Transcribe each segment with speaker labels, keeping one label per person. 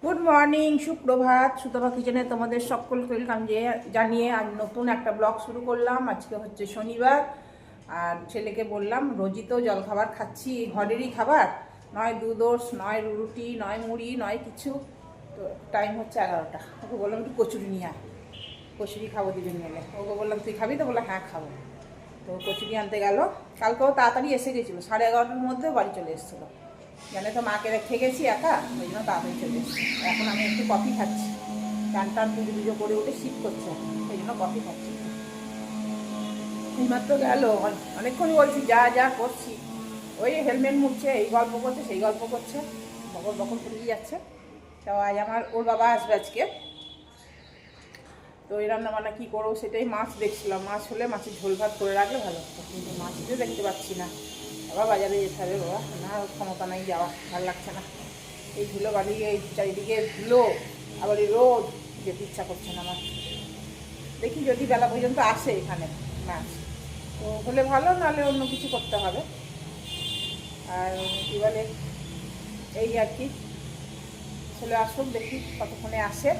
Speaker 1: Good morning, সুপ্রভাত। সুতপা কিচেনে তোমাদের সকলকে ওয়েলকাম জানিয়ে আজ নতুন একটা ব্লগ শুরু করলাম। আজকে হচ্ছে শনিবার, আর ছেলেকে বললাম রোজই তো জলখাবার খাচ্ছি, ঘরেরই খাবার, নয় দুধ নয় রুটি নয় মুড়ি নয় কিছু। তো টাইম হচ্ছে 11টা। ওকে বললাম একটু কচুরি নিয়ে আয়, কচুরি খাবো দুজন মিলে। ওকে বললাম তুই খাবি? তো বললো হ্যাঁ খাবো। তো কচুরি আনতে গেল। কালকেও তাড়াতাড়ি এসে গেছিলো, 11:30টার মধ্যে বাড়ি চলে এসেছিলো। জানে তো মাকে রেখে গেছি একা, ওই জন্য তাড়াতাড়ি চলে এসেছি। এখন আমি একটু কফি খাচ্ছি, টান টান পুজো পুজো করে উঠে শীত করছে, ওই জন্য কফি খাচ্ছি। এইমাত্র গেল, অনেকক্ষণই বলছি যা যা করছি, ওই হেলমেট মুড়ছে, এই গল্প করছে সেই গল্প করছে, বকর বকর করেই যাচ্ছে। তো আজ ওর বাবা আসবে আজকে। তো এই রান্নাবান্না কী করবো সেটাই, মাছ দেখছিলাম, মাছ হলে মাছের ঝোল ভাত করে রাখলে ভালো হতো, কিন্তু মাছও দেখতে পাচ্ছি না। আবার বাজারে যেতে হবে বাবা, না ক্ষমতা নাই যাওয়া, ভালো লাগছে না। এই ধুলো বালি, এই চারিদিকে ধুলো, আবার এই রোদ, যেতে ইচ্ছা করছে না আমার। দেখি যদি বেলা পর্যন্ত আসে এখানে মাছ, তো হলে ভালো, নাহলে অন্য কিছু করতে হবে। আর কী বলে, এই আর কি, চলে আসুক, দেখি কতক্ষণে আসে।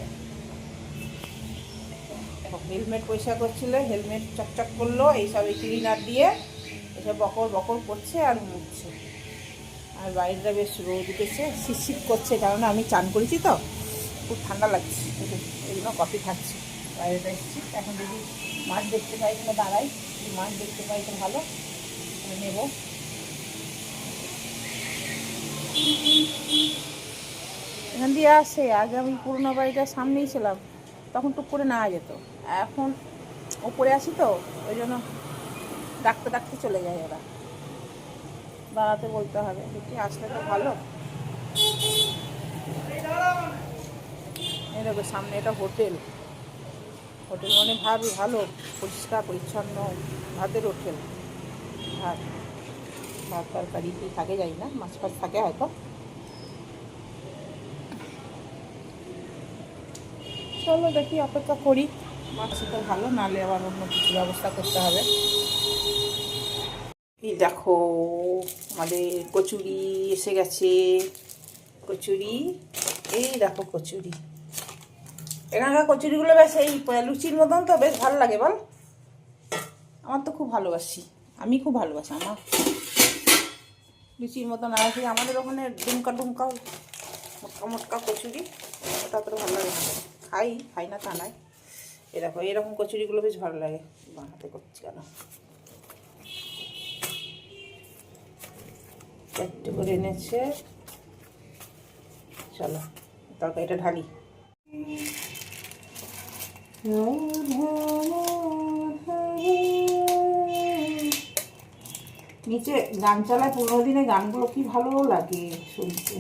Speaker 1: হেলমেট পরিষ্কার করছিল, হেলমেট চকচক করলো, এইসব এই ক্লিনার দিয়ে এসব বকর বকর করছে আর মুছছে। আর বাইরেটা বেশ রোদ উঠেছে, শীত করছে, কারণ আমি চান করেছি তো, খুব ঠান্ডা লাগছে, এই জন্য কফি খাচ্ছি। বাইরেটা এসেছি, এখন যদি মাছ দেখতে পাই তাহলে দাঁড়াই, যদি মাছ দেখতে পাই তো ভালো, নেব। এখান দিয়ে আসে, আগে আমি পুরোনো বাড়িটার সামনেই ছিলাম, তখন টুক করে নেওয়া যেত। এখন ওপরে আসি তো, ওই জন্য ডাকতে ডাকতে চলে যায় ওরা, দাঁড়াতে বলতে হবে। দেখি আসলে তো ভালো। এই দেখো সামনে এটা হোটেল, হোটেল মানে ভাবি ভালো, পরিষ্কার পরিচ্ছন্ন ভাতের হোটেল। ভাত ভাত তরকারি কি থাকে জানি না, মাছ ফাছ থাকে হয়তো। চলো দেখি, অপেক্ষা করি। মাছ তো ভালো, নাহলে আবার অন্য কিছু ব্যবস্থা করতে হবে। এই দেখো আমাদের কচুরি এসে গেছে, কচুরি, এই দেখো কচুরি। এখানকার কচুরিগুলো বেশ এই লুচির মতন, তো বেশ ভালো লাগে বল। আমার তো খুব ভালোবাসি, আমি খুব ভালোবাসি আমার লুচির মতন। আর কি আমাদের ওখানে ডুমকা ডুমকা মোটকা মোটকা কচুরি, ওটা তো ভালো লাগে না। খাই না তা নয়, এরকম কচুরিগুলো বেশ ভালো লাগে। বানাতে করছি কেন, চারটে করে এনেছে। চলো তরকারিটা ঢালি। নিচে গান চালায়, পুরোনো দিনে গানগুলো কি ভালো লাগে শুনতে।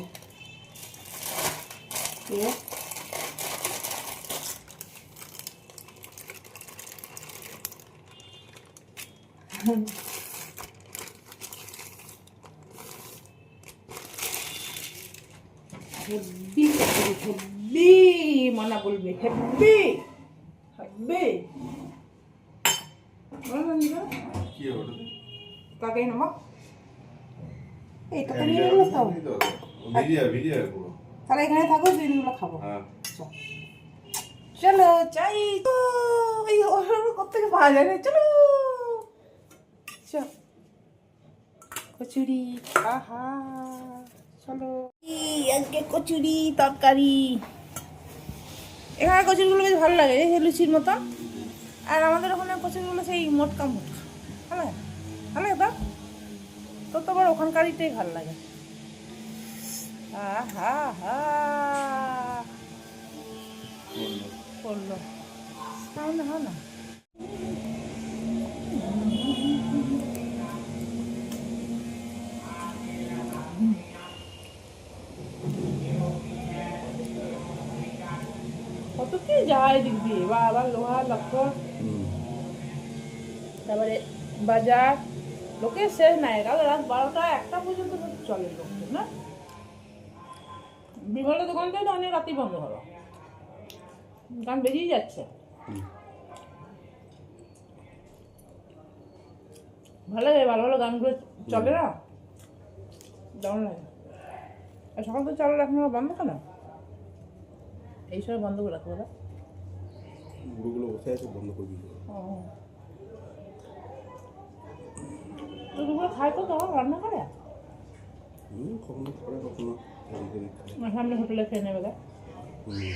Speaker 1: হেব্বি হেব্বি, মানা বলবে হেব্বি হেব্বি। কাকে নামা এইটা তো নিয়ে গেলো তো, তাহলে এখানে থাকো, দিনগুলো খাবো। চলো চাই তো, এই কোথেকে পাওয়া যায় না। চলো চল, কচুরি, আহা চলো। আজকে কচুরি তরকারি, এখানে কচুরিগুলো বেশ ভালো লাগে, এই লুচির মতন। আর আমাদের ওখানে কচুরিগুলো সেই মোটকা মোটকা, ভালো লাগে, ভালো লাগে। তো তোমার ওখানকারইটাই ভালো লাগে। আহা হা করলো তাহলে হয় না। কত কি যায় দিক দিয়ে, বা আবার লোহা লক্কর, তারপরে বাজার, লোকের শেষ নাই। তাহলে রাত 12টা 1টা পর্যন্ত চলে লোকজন না। বিমলের দোকানটাই তো অনেক রাতেই বন্ধ হলো, গান বেরিয়ে যাচ্ছে। ভালো লাগে, ভালো ভালো গানগুলো চলে না, দারুণ লাগে। আর সকাল তো চালু এখন বন্ধ কেন? এই সময় বন্ধ করে রাখবো না,
Speaker 2: গুঁড়োগুলো বসে আছে, বন্ধ করে দিল।
Speaker 1: ও তো দুপুরে খায় তো তখন রান্না করে
Speaker 2: কখনো করে কখনো এদিক ওদিক খায়।
Speaker 1: সামনে হোটেলে খেয়ে নেবে গা।
Speaker 2: হুম।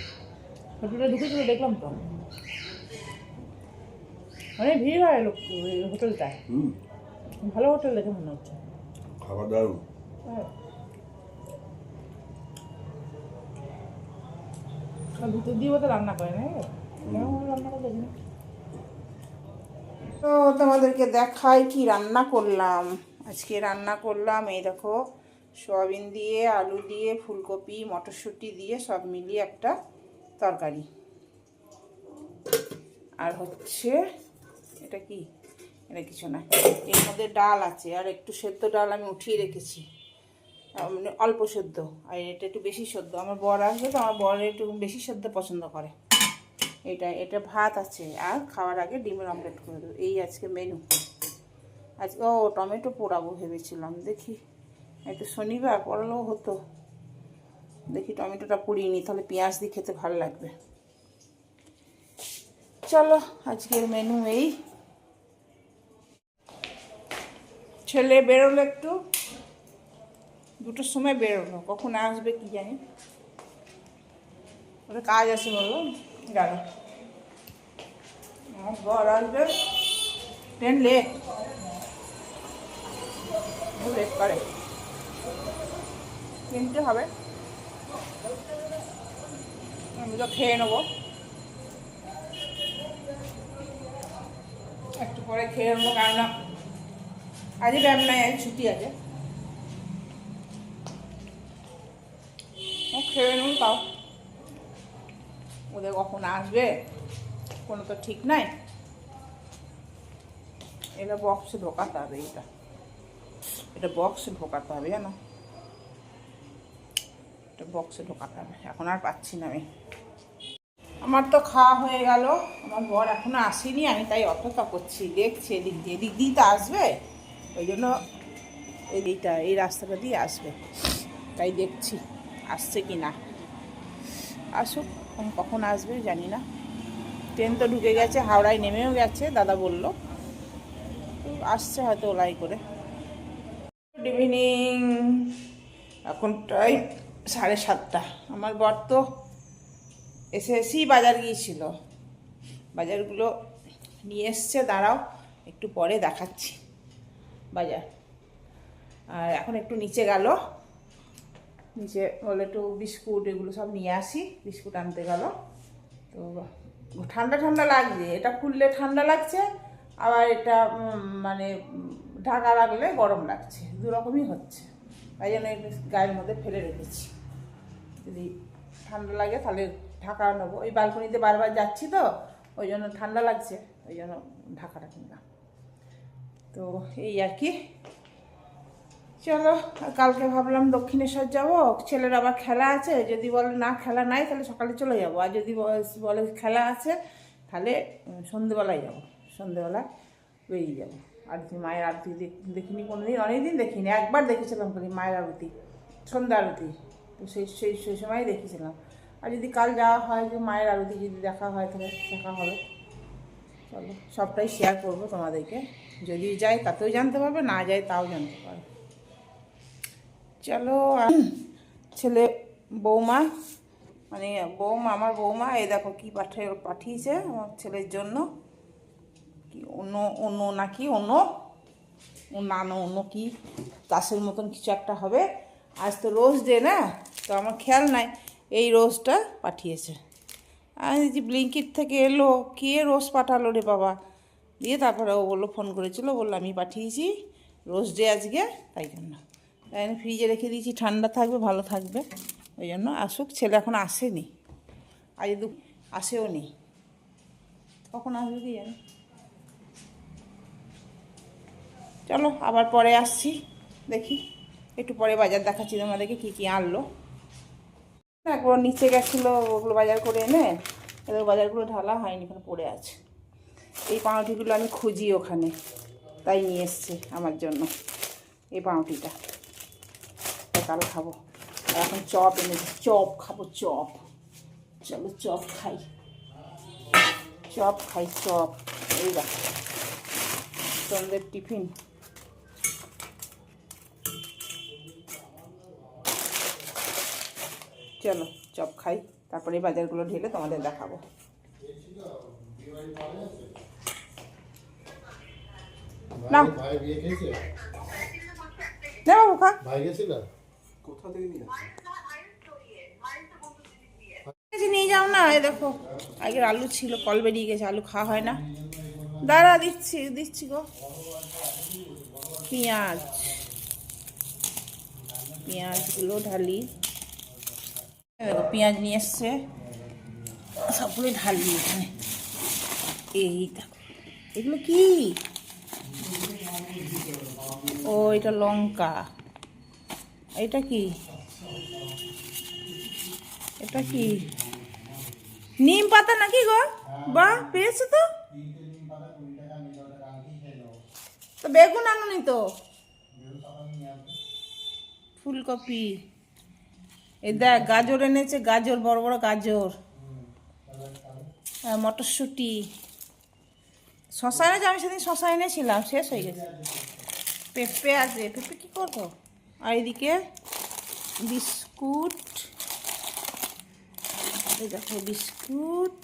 Speaker 1: হোটেলে ঢুকেছিল দেখলাম তো, অনেক ভিড় হয় লোক ওই হোটেলটায়। ভালো হোটেল দেখে মনে হচ্ছে,
Speaker 2: খাবার দারুণ।
Speaker 1: ভিতর দিয়ে তো রান্না করে না, রান্না করে দেখি। তো তোমাদেরকে দেখাই কি রান্না করলাম। আজকে রান্না করলাম এই দেখো, সয়াবিন দিয়ে, আলু দিয়ে, ফুলকপি, মটরশুঁটি দিয়ে সব মিলিয়ে একটা তরকারি। আর হচ্ছে এটা কি, এটা কিছু না, এর মধ্যে ডাল আছে, আর একটু সেদ্ধ ডাল আমি উঠিয়ে রেখেছি, মানে অল্প সেদ্ধ, আর এটা একটু বেশি সেদ্ধ। আমার বর আসবে তো, আমার বর একটু বেশি সেদ্ধ পছন্দ করে। এটা ভাত আছে, আর খাওয়ার আগে ডিমের অমলেট করে দেবো। এই আজকে মেনু। আজকে টমেটো পোড়াবো ভেবেছিলাম, দেখি একটু শনিবার পড়ালেও হতো, দেখি টমেটোটা পুড়িয়ে নিই, তাহলে পেঁয়াজ দিয়ে খেতে ভালো লাগবে। চলো আজকের মেনু এই। ছেলে বেরোলো একটু, 2টোর সময় বেরোলো, কখন আসবে কি জানি, ওটা কাজ আছে বললো, গেল। আমার ঘর আসবে, ট্রেন লেট করে, কিনতে হবে, আমি তো খেয়ে নেবো, একটু পরে খেয়ে নেবো, কারণ আজই ব্যায়াম নাই, আজ ছুটি আছে। খেয়ে নেব, তাও ওদের কখন আসবে কোনো তো ঠিক নাই। এটা বক্সে ঢোকাতে হবে, এটা বক্সে ঢোকাতে হবে, জানো, এটা বক্সে ঢোকাতে হবে, এখন আর পাচ্ছি না আমি। আমার তো খাওয়া হয়ে গেল, আমার বর এখনো আসেনি, আমি তাই অপেক্ষা করছি, দেখছি এদিক দিয়ে তো আসবে, ওই জন্য এই রাস্তাটা দিয়ে আসবে, তাই দেখছি আসছে কি না। আসুক, কখন আসবে জানি না। ট্রেন তো ঢুকে গেছে, হাওড়ায় নেমেও গেছে দাদা বললো, আসছে হয়তো ওলাই করে। গুড ইভিনিং, এখন টাইম 7:30। আমার বর তো এসেই বাজার গিয়েছিল, বাজারগুলো নিয়ে এসছে, দাঁড়াও একটু পরে দেখাচ্ছি বাজার। আর এখন একটু নিচে গেল, নিচে বলে একটু বিস্কুট এগুলো সব নিয়ে আসি, বিস্কুট আনতে গেল। তো ঠান্ডা ঠান্ডা লাগছে, এটা খুললে ঠান্ডা লাগছে, আবার এটা মানে ঢাকা রাখলে গরম লাগছে, দুরকমই হচ্ছে, তাই জন্য গায়ের মধ্যে ফেলে রেখেছি, যদি ঠান্ডা লাগে তাহলে ঢাকা নেবো। ওই বালকনিতে বারবার যাচ্ছি তো, ওই জন্য ঠান্ডা লাগছে, ওই জন্য ঢাকাটা কিনলাম। তো এই আর কি। চলো, কালকে ভাবলাম দক্ষিণেশ্বর যাব, ছেলের আবার খেলা আছে, যদি বলে না খেলা নাই তাহলে সকালে চলে যাব, আর যদি বলে খেলা আছে তাহলে সন্ধেবেলায় যাব, সন্ধেবেলায় বেরিয়ে যাবো। আরতি, মায়ের আরতি দেখিনি কোনোদিন, অনেকদিন দেখিনি, একবার দেখেছিলাম খালি মায়ের আরতি, সন্ধ্যা আরতি, তো সেই সময় দেখেছিলাম। আর যদি কাল যাওয়া হয়, যে মায়ের আরতি যদি দেখা হয় তাহলে দেখা হবে। চলো, সবটাই শেয়ার করবো তোমাদেরকে, যদি যাই তাতেও জানতে পারবে, না যাই তাও জানতে পারবে। চলো, ছেলে বৌমা, মানে বৌমা, আমার বৌমা এই দেখো কি পাঠিয়েছে আমার ছেলের জন্য, কি অন্য নাকি অন্য কি তাসের মতন কিছু একটা হবে। আজ তো রোজ ডে না, তো আমার খেয়াল নাই, এই রোজটা পাঠিয়েছে। আমি যে ব্লিঙ্কিট থেকে এলো, কে রোজ পাঠালো রে বাবা, দিয়ে তারপরে ও বললো, ফোন করেছিল, বললো আমি পাঠিয়েছি, রোজ ডে আজকে, তাই জন্য আমি ফ্রিজে রেখে দিয়েছি, ঠান্ডা থাকবে, ভালো থাকবে, ওই জন্য। আসুক, ছেলে এখন আসেনি, আজ আসেও নি, কখন আসবে কি জানি। চলো, আবার পরে আসছি, দেখি একটু পরে বাজার দেখাচ্ছি তোমাদেরকে কী কী আনলো। একবার নিচে গেছিলো, ওগুলো বাজার করে এনে, এবার বাজারগুলো ঢালা হয়নি, এখানে পড়ে আছে। এই পাউরুটিগুলো আমি খুঁজি ওখানে, তাই নিয়ে এসছে আমার জন্য এই পাউরুটিটা, কাল খাবো। আর এখন চপ এনেছি, চপ খাবো, চপ। চলো চপ খাই, চপ খাই, চপ। এই দেখো সন্ধ্যের টিফিন। চলো চপ খাই, তারপরে বাজারগুলো ঢেলে তোমাদের দেখাবো। না
Speaker 2: ভাই বিয়ে খেয়েছে?
Speaker 1: না বাবু খা।
Speaker 2: ভাই গেছিল? কোথা থেকে নিয়ে আসছে?
Speaker 1: নিয়ে যাও না। এই দেখো আগের আলু ছিল, কল বেরিয়ে গেছে, আলু খাওয়া হয় না। দাঁড়া দিচ্ছি দিচ্ছি গো। পেঁয়াজ, পেঁয়াজগুলো ঢালি। দেখো পেঁয়াজ নিয়ে এসছে, সবগুলো ঢালি এখানে। এই দেখো এগুলো কি? ও এটা লঙ্কা। এটা কি? এটা কি নিম পাতা নাকি গো? বাহ পেয়েছো তো। তো বেগুন আনুনি তো? ফুলকপি। এই দেখ গাজর এনেছে, গাজর, বড় বড় গাজর। মটরশুঁটি। শশা এনেছে, আমি সেদিন শশা এনেছিলাম, শেষ হয়ে গেছে। পেঁপে আছে, পেঁপে কি করবো? আর এদিকে বিস্কুট। এই দেখো বিস্কুট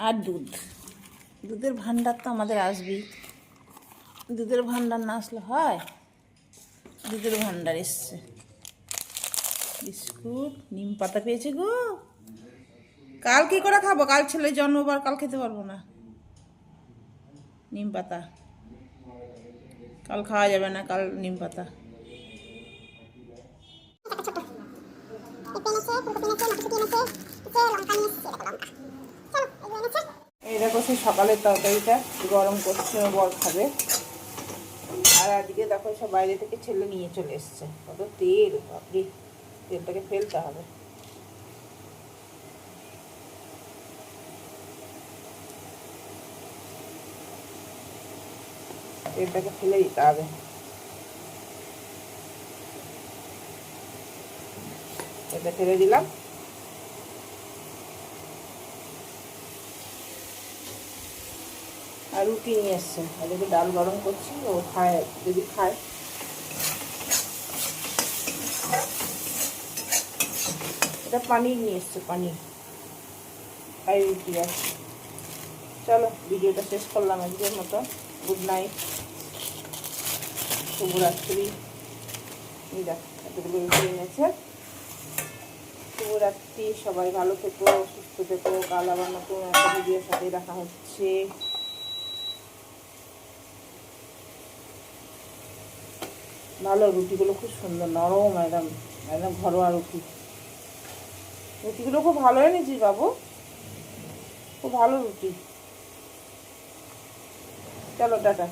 Speaker 1: আর দুধ। দুধের ভান্ডার তো আমাদের আসবেই, দুধের ভান্ডার না আসলে হয়? দুধের ভান্ডার এসছে। বিস্কুট, নিম পাতা পেয়েছে গো। কাল কি করে খাবো? কাল ছেলে জন্মবার, কাল খেতে পারবো না। নিম পাতা কাল খাওয়া যাবে না, কাল নিম পাতা। এই দেখো সেই সকালের তরকারিটা গরম করছে, বর খাবে। আর আজকে দেখো সব বাইরে থেকে ছেলে নিয়ে চলে এসছে। কত তেল, বাপরে, তেলটাকে ফেলতে হবে। তেলটাকে ফেলে দিতে হবে। এটা ফেলে দিলাম। আর রুটি নিয়ে এসছে, এদিকে ডাল গরম করছি, ও খায় যদি খায়। এটা পানির নিয়ে এসছে, পানির আর রুটি আছে। চলো ভিডিওটা শেষ করলাম আজকের মতো। গুড নাইট, শুভরাত্রি। এই দেখ এতগুলো রুটি এনেছে। শুভরাত্রি, সবাই ভালো থেকো, সুস্থ থেকো। কাল আবার নতুন একটা ভিডিওর সাথে দেখা হচ্ছে। ভালো রুটিগুলো খুব সুন্দর, নরম, একদম একদম ঘরোয়া রুটি। রুটিগুলো খুব ভালো এনেছিস বাবু, খুব ভালো রুটি। চলো টাটা।